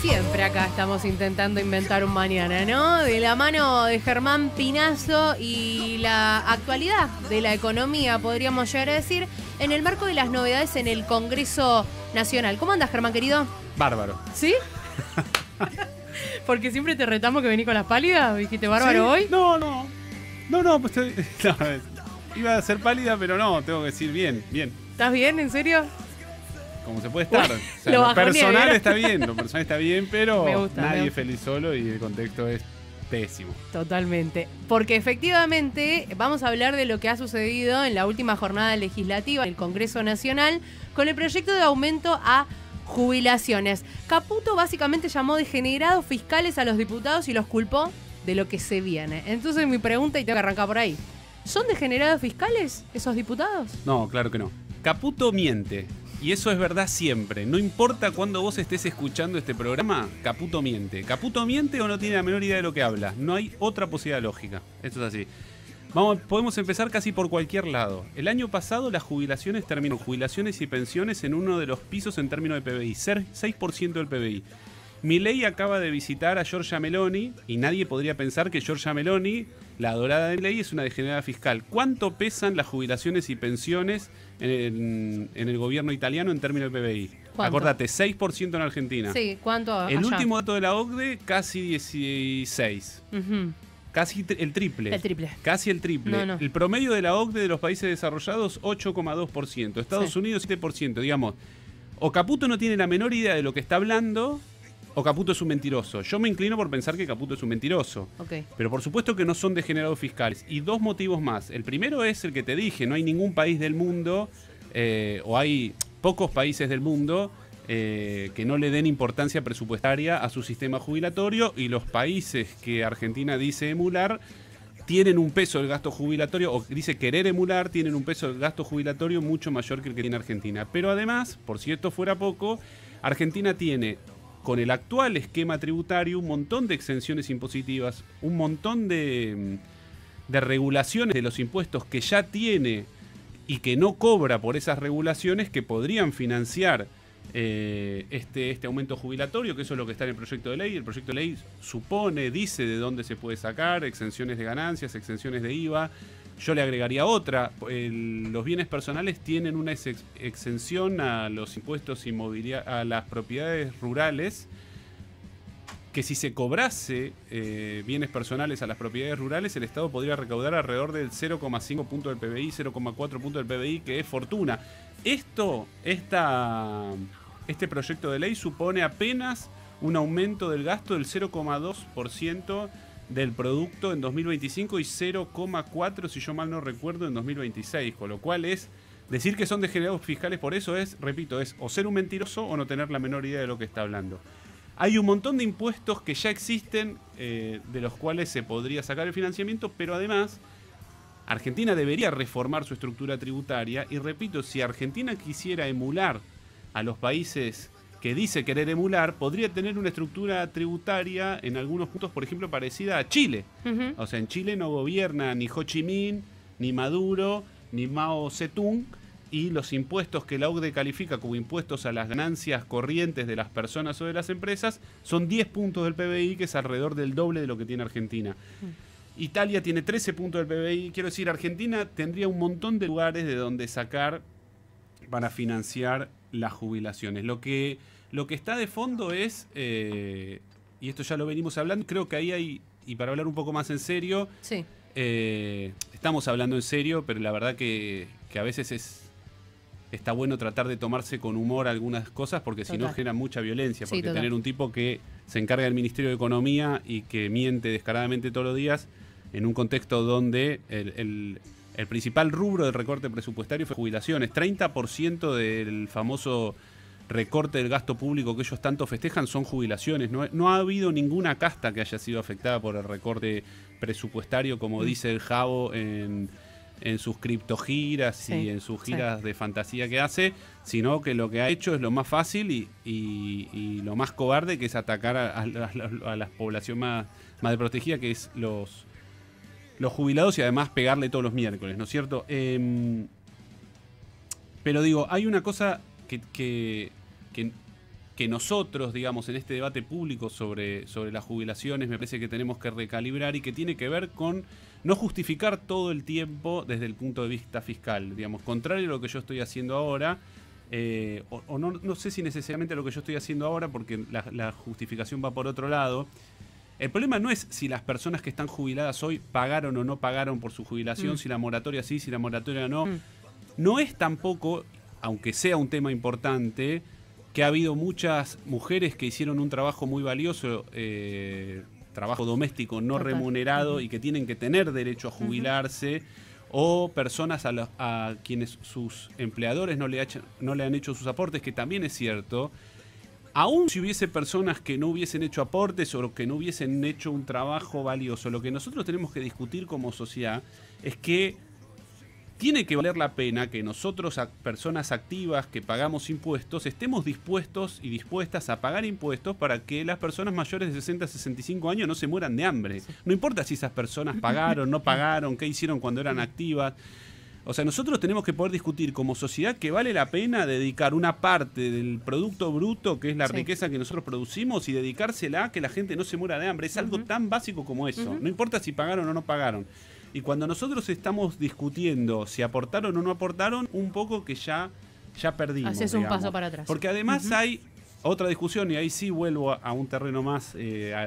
Siempre acá estamos intentando inventar un mañana, ¿no? De la mano de Germán Pinazo y la actualidad de la economía, podríamos llegar a decir, en el marco de las novedades en el Congreso Nacional. ¿Cómo andas, Germán, querido? Bárbaro. ¿Sí? Porque siempre te retamos que venís con las pálidas. ¿Dijiste bárbaro ¿Sí? hoy? No, pues iba a ser pálida, pero no, tengo que decir bien. ¿Estás bien? ¿En serio? Como se puede estar. O sea, Lo lo bajoneé, personal ¿vieron? está bien, pero Me gusta. nadie es feliz solo y el contexto es pésimo. Totalmente. Porque efectivamente vamos a hablar de lo que ha sucedido en la última jornada legislativa del Congreso Nacional con el proyecto de aumento a jubilaciones. Caputo básicamente llamó degenerados fiscales a los diputados y los culpó de lo que se viene. Entonces mi pregunta, y tengo que arrancar por ahí, ¿son degenerados fiscales esos diputados? No, claro que no. Caputo miente. Y eso es verdad siempre. No importa cuándo vos estés escuchando este programa, Caputo miente. Caputo miente o no tiene la menor idea de lo que habla. No hay otra posibilidad lógica. Esto es así. Podemos empezar casi por cualquier lado. El año pasado las jubilaciones terminaron. Jubilaciones y pensiones en uno de los pisos en términos de PBI. 6% del PBI. Milei acaba de visitar a Giorgia Meloni y nadie podría pensar que Giorgia Meloni, la adorada de Milei, es una degenerada fiscal. ¿Cuánto pesan las jubilaciones y pensiones en el gobierno italiano en términos de PBI? ¿Cuánto? Acordate, 6% en Argentina. Sí, ¿cuánto El allá? último dato de la OCDE, casi 16. Ujú. Casi el triple. El triple. Casi el triple. No. El promedio de la OCDE de los países desarrollados, 8,2%. Estados Sí. Unidos, 7%. Digamos, o Caputo no tiene la menor idea de lo que está hablando, o Caputo es un mentiroso. Yo me inclino por pensar que Caputo es un mentiroso. Ok. Pero por supuesto que no son degenerados fiscales. Y dos motivos más. El primero es el que te dije. No hay ningún país del mundo, o hay pocos países del mundo, que no le den importancia presupuestaria a su sistema jubilatorio. Y los países que Argentina dice emular tienen un peso del gasto jubilatorio, o dice querer emular, tienen un peso del gasto jubilatorio mucho mayor que el que tiene Argentina. Pero además, por si esto fuera poco, Argentina tiene, con el actual esquema tributario, un montón de exenciones impositivas, un montón de regulaciones de los impuestos que ya tiene y que no cobra por esas regulaciones, que podrían financiar este aumento jubilatorio, que eso es lo que está en el proyecto de ley. El proyecto de ley dice de dónde se puede sacar, exenciones de ganancias, exenciones de IVA. Yo le agregaría otra. Los bienes personales tienen una exención a los impuestos inmobiliarios, a las propiedades rurales, que si se cobrase bienes personales a las propiedades rurales, el Estado podría recaudar alrededor del 0,5 punto del PBI, 0,4 punto del PBI, que es fortuna. Este proyecto de ley supone apenas un aumento del gasto del 0,2% del producto en 2025 y 0,4, si yo mal no recuerdo, en 2026, con lo cual es decir que son degenerados fiscales. Por eso es, repito, es o ser un mentiroso o no tener la menor idea de lo que está hablando. Hay un montón de impuestos que ya existen, de los cuales se podría sacar el financiamiento, pero además Argentina debería reformar su estructura tributaria. Y repito, si Argentina quisiera emular a los países que dice querer emular, podría tener una estructura tributaria en algunos puntos, por ejemplo, parecida a Chile. Ujú. O sea, en Chile no gobierna ni Ho Chi Minh, ni Maduro, ni Mao Zedong, y los impuestos que la OCDE califica como impuestos a las ganancias corrientes de las personas o de las empresas son 10 puntos del PBI, que es alrededor del doble de lo que tiene Argentina. Italia tiene 13 puntos del PBI. Quiero decir, Argentina tendría un montón de lugares de donde sacar para financiar las jubilaciones. Lo que está de fondo es, y esto ya lo venimos hablando, creo que ahí hay, y para hablar un poco más en serio, Sí. estamos hablando en serio, pero la verdad que a veces está bueno tratar de tomarse con humor algunas cosas, porque si no Total. genera mucha violencia. Sí, Porque total. tener un tipo que se encarga del Ministerio de Economía y que miente descaradamente todos los días, en un contexto donde el principal rubro del recorte presupuestario fue jubilaciones. 30% del famoso recorte del gasto público que ellos tanto festejan son jubilaciones. No ha habido ninguna casta que haya sido afectada por el recorte presupuestario, como dice el Jabo en sus criptogiras, Sí, y en sus giras de fantasía que hace, sino que lo que ha hecho es lo más fácil y lo más cobarde, que es atacar a la población más desprotegida, que es los jubilados, y además pegarle todos los miércoles, ¿no es cierto? Pero digo, hay una cosa que que nosotros, digamos, en este debate público sobre las jubilaciones, me parece que tenemos que recalibrar y que tiene que ver con no justificar todo el tiempo desde el punto de vista fiscal, digamos, contrario a lo que yo estoy haciendo ahora, o no sé si necesariamente lo que yo estoy haciendo ahora, porque la justificación va por otro lado. El problema no es si las personas que están jubiladas hoy pagaron o no pagaron por su jubilación, si la moratoria sí, si la moratoria no. No es tampoco, aunque sea un tema importante, que ha habido muchas mujeres que hicieron un trabajo muy valioso, trabajo doméstico no remunerado, y que tienen que tener derecho a jubilarse, o personas a quienes sus empleadores no le han hecho sus aportes, que también es cierto. Aún si hubiese personas que no hubiesen hecho aportes o que no hubiesen hecho un trabajo valioso, lo que nosotros tenemos que discutir como sociedad es que tiene que valer la pena que nosotros, personas activas que pagamos impuestos, estemos dispuestos y dispuestas a pagar impuestos para que las personas mayores de 60 a 65 años no se mueran de hambre. No importa si esas personas pagaron, no pagaron, qué hicieron cuando eran activas. O sea, nosotros tenemos que poder discutir como sociedad que vale la pena dedicar una parte del producto bruto, que es la riqueza que nosotros producimos, y dedicársela a que la gente no se muera de hambre. Es algo tan básico como eso. No importa si pagaron o no pagaron. Y cuando nosotros estamos discutiendo si aportaron o no aportaron, un poco que ya perdimos. Haces un paso para atrás. Porque además hay otra discusión, y ahí sí vuelvo a un terreno más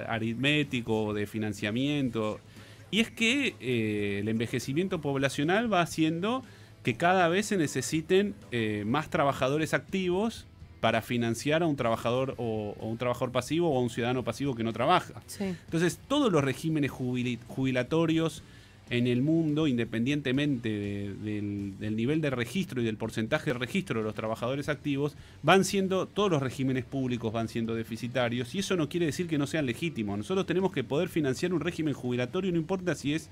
aritmético, de financiamiento. Y es que el envejecimiento poblacional va haciendo que cada vez se necesiten más trabajadores activos para financiar a un trabajador o un trabajador pasivo o a un ciudadano pasivo que no trabaja. Entonces, todos los regímenes jubilatorios en el mundo, independientemente del nivel de registro y del porcentaje de registro de los trabajadores activos, todos los regímenes públicos van siendo deficitarios, y eso no quiere decir que no sean legítimos. Nosotros tenemos que poder financiar un régimen jubilatorio, no importa si es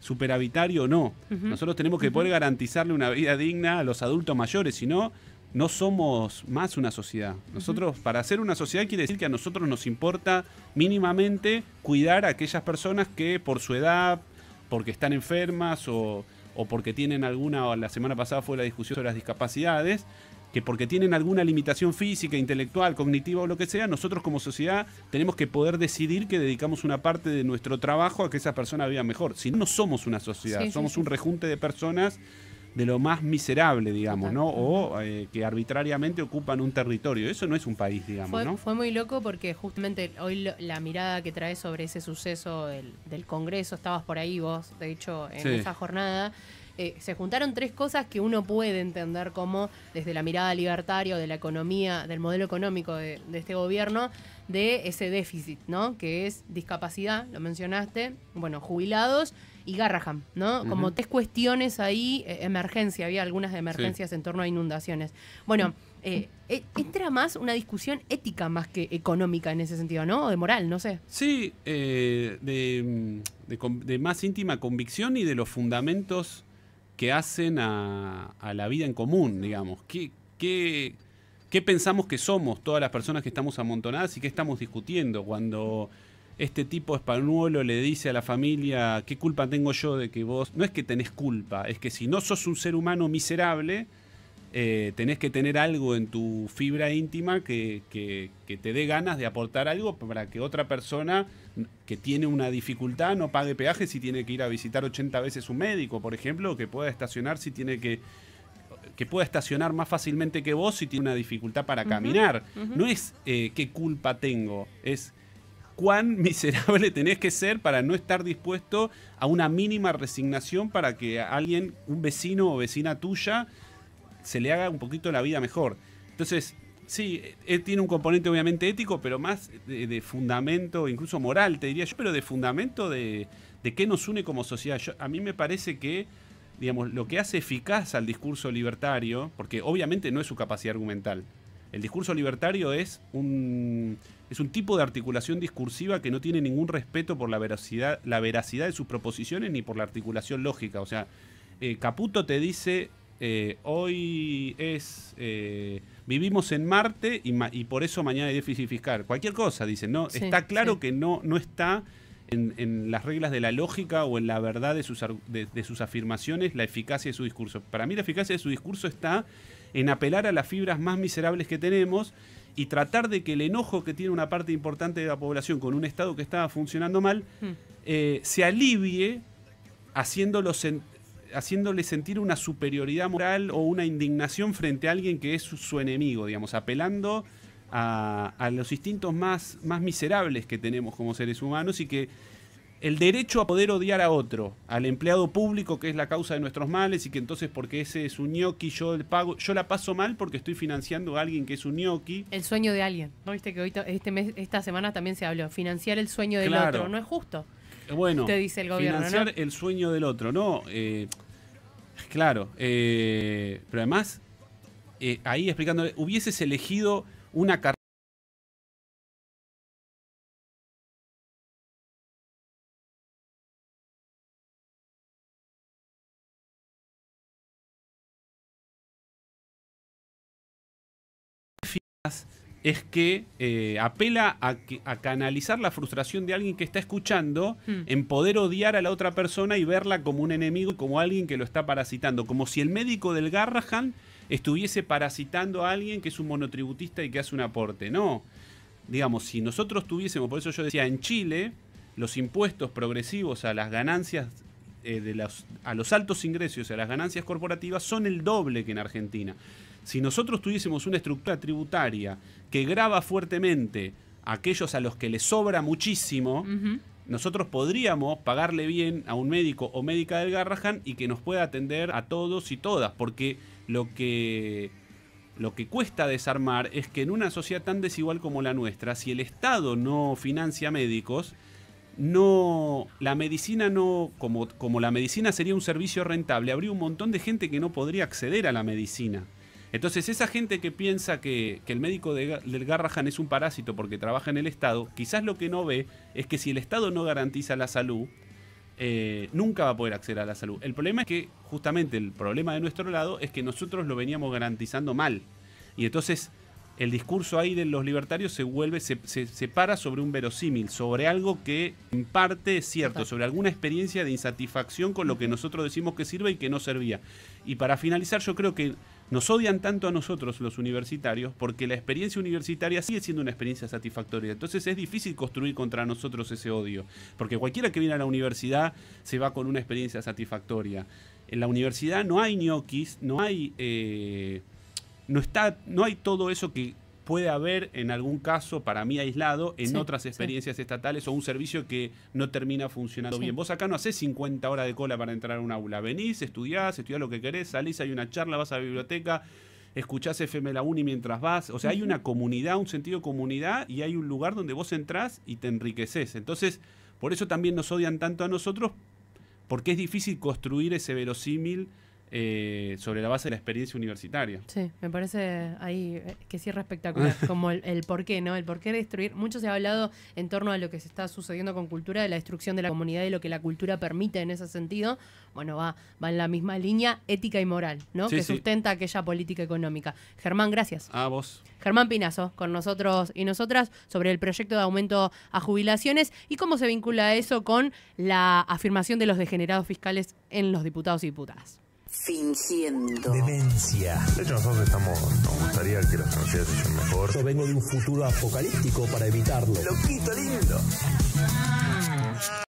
superavitario o no. Nosotros tenemos que poder garantizarle una vida digna a los adultos mayores, si no, no somos más una sociedad. Nosotros, para ser una sociedad, quiere decir que a nosotros nos importa mínimamente cuidar a aquellas personas que por su edad, porque están enfermas o porque tienen la semana pasada fue la discusión sobre las discapacidades, que porque tienen alguna limitación física, intelectual, cognitiva o lo que sea, nosotros como sociedad tenemos que poder decidir que dedicamos una parte de nuestro trabajo a que esa persona viva mejor. Si no, no somos una sociedad, somos un rejunte de personas de lo más miserable, digamos, ¿no? O que arbitrariamente ocupan un territorio. Eso no es un país, digamos, ¿no? Fue muy loco porque justamente hoy la mirada que traes sobre ese suceso del Congreso, estabas por ahí vos, de hecho, en esa jornada, se juntaron tres cosas que uno puede entender como, desde la mirada libertaria o de la economía, del modelo económico de este gobierno, de ese déficit, ¿no? Que es discapacidad, lo mencionaste, bueno, jubilados y Garrahan, ¿no? Como tres cuestiones ahí, emergencia, había algunas de emergencias en torno a inundaciones. Bueno, entra más una discusión ética más que económica en ese sentido, ¿no? O de moral, no sé. Sí, de más íntima convicción y de los fundamentos que hacen a la vida en común, digamos. ¿Qué pensamos que somos todas las personas que estamos amontonadas y qué estamos discutiendo cuando este tipo españuelo le dice a la familia: ¿qué culpa tengo yo de que vos...? No es que tenés culpa, es que si no sos un ser humano miserable, tenés que tener algo en tu fibra íntima que te dé ganas de aportar algo para que otra persona que tiene una dificultad no pague peaje si tiene que ir a visitar 80 veces un médico, por ejemplo, o que pueda estacionar si tiene que pueda estacionar más fácilmente que vos si tiene una dificultad para caminar. No es qué culpa tengo, es cuán miserable tenés que ser para no estar dispuesto a una mínima resignación para que a alguien, un vecino o vecina tuya, se le haga un poquito la vida mejor. Entonces, sí, tiene un componente obviamente ético, pero más de fundamento, incluso moral, te diría yo, pero de fundamento de qué nos une como sociedad. A mí me parece que, digamos, lo que hace eficaz al discurso libertario, porque obviamente no es su capacidad argumental. El discurso libertario es un tipo de articulación discursiva que no tiene ningún respeto por la veracidad de sus proposiciones ni por la articulación lógica. O sea, Caputo te dice, hoy vivimos en Marte y por eso mañana hay déficit fiscal. Cualquier cosa, dice. No, está claro que no está en las reglas de la lógica o en la verdad de sus afirmaciones la eficacia de su discurso. Para mí la eficacia de su discurso está en apelar a las fibras más miserables que tenemos y tratar de que el enojo que tiene una parte importante de la población con un Estado que estaba funcionando mal se alivie haciéndole sentir una superioridad moral o una indignación frente a alguien que es su enemigo, digamos, apelando a los instintos más miserables que tenemos como seres humanos, y que el derecho a poder odiar a otro, al empleado público que es la causa de nuestros males, y que entonces porque ese es un ñoqui yo la paso mal porque estoy financiando a alguien que es un ñoqui. El sueño de alguien, ¿no viste que hoy esta semana también se habló? Financiar el sueño del otro, no es justo. Bueno, te dice el gobierno, financiar, ¿no? el sueño del otro, ¿no? Claro, pero además, ahí explicando, hubieses elegido una carrera es que apela a canalizar la frustración de alguien que está escuchando en poder odiar a la otra persona y verla como un enemigo, como alguien que lo está parasitando, como si el médico del Garrahan estuviese parasitando a alguien que es un monotributista y que hace un aporte. No, digamos, si nosotros tuviésemos, por eso yo decía, en Chile los impuestos progresivos a las ganancias a los altos ingresos y a las ganancias corporativas son el doble que en Argentina. Si nosotros tuviésemos una estructura tributaria que grava fuertemente a aquellos a los que les sobra muchísimo, nosotros podríamos pagarle bien a un médico o médica del Garrahan y que nos pueda atender a todos y todas, porque lo que cuesta desarmar es que en una sociedad tan desigual como la nuestra, si el Estado no financia médicos, la medicina no, como la medicina sería un servicio rentable, habría un montón de gente que no podría acceder a la medicina. Entonces esa gente que piensa que el médico del Garrahan es un parásito porque trabaja en el Estado, quizás lo que no ve es que si el Estado no garantiza la salud, nunca va a poder acceder a la salud. El problema es que, justamente el problema de nuestro lado es que nosotros lo veníamos garantizando mal. Y entonces el discurso ahí de los libertarios se para sobre un verosímil, sobre algo que en parte es cierto, sobre alguna experiencia de insatisfacción con lo que nosotros decimos que sirve y que no servía. Y para finalizar, yo creo que nos odian tanto a nosotros los universitarios porque la experiencia universitaria sigue siendo una experiencia satisfactoria. Entonces es difícil construir contra nosotros ese odio, porque cualquiera que viene a la universidad se va con una experiencia satisfactoria. En la universidad no hay ñoquis, no hay todo eso que puede haber en algún caso, para mí aislado, en otras experiencias estatales o un servicio que no termina funcionando bien. Vos acá no hacés 50 horas de cola para entrar a un aula. Venís, estudiás lo que querés, salís, hay una charla, vas a la biblioteca, escuchás FM La Uni mientras vas. O sea, hay una comunidad, un sentido de comunidad, y hay un lugar donde vos entrás y te enriqueces. Entonces, por eso también nos odian tanto a nosotros, porque es difícil construir ese verosímil sobre la base de la experiencia universitaria. Sí, me parece ahí que cierra espectacular, como el por qué, ¿no? El por qué destruir. Mucho se ha hablado en torno a lo que se está sucediendo con cultura, de la destrucción de la comunidad y lo que la cultura permite en ese sentido. Bueno, va en la misma línea ética y moral, ¿no? Que sustenta aquella política económica. Germán, gracias. A vos. Germán Pinazo, con nosotros y nosotras, sobre el proyecto de aumento a jubilaciones y cómo se vincula eso con la afirmación de los degenerados fiscales en los diputados y diputadas. Fingiendo. Demencia. De hecho, nosotros nos gustaría que las sociedades sean mejor. Yo vengo de un futuro apocalíptico para evitarlo. Loquito lindo.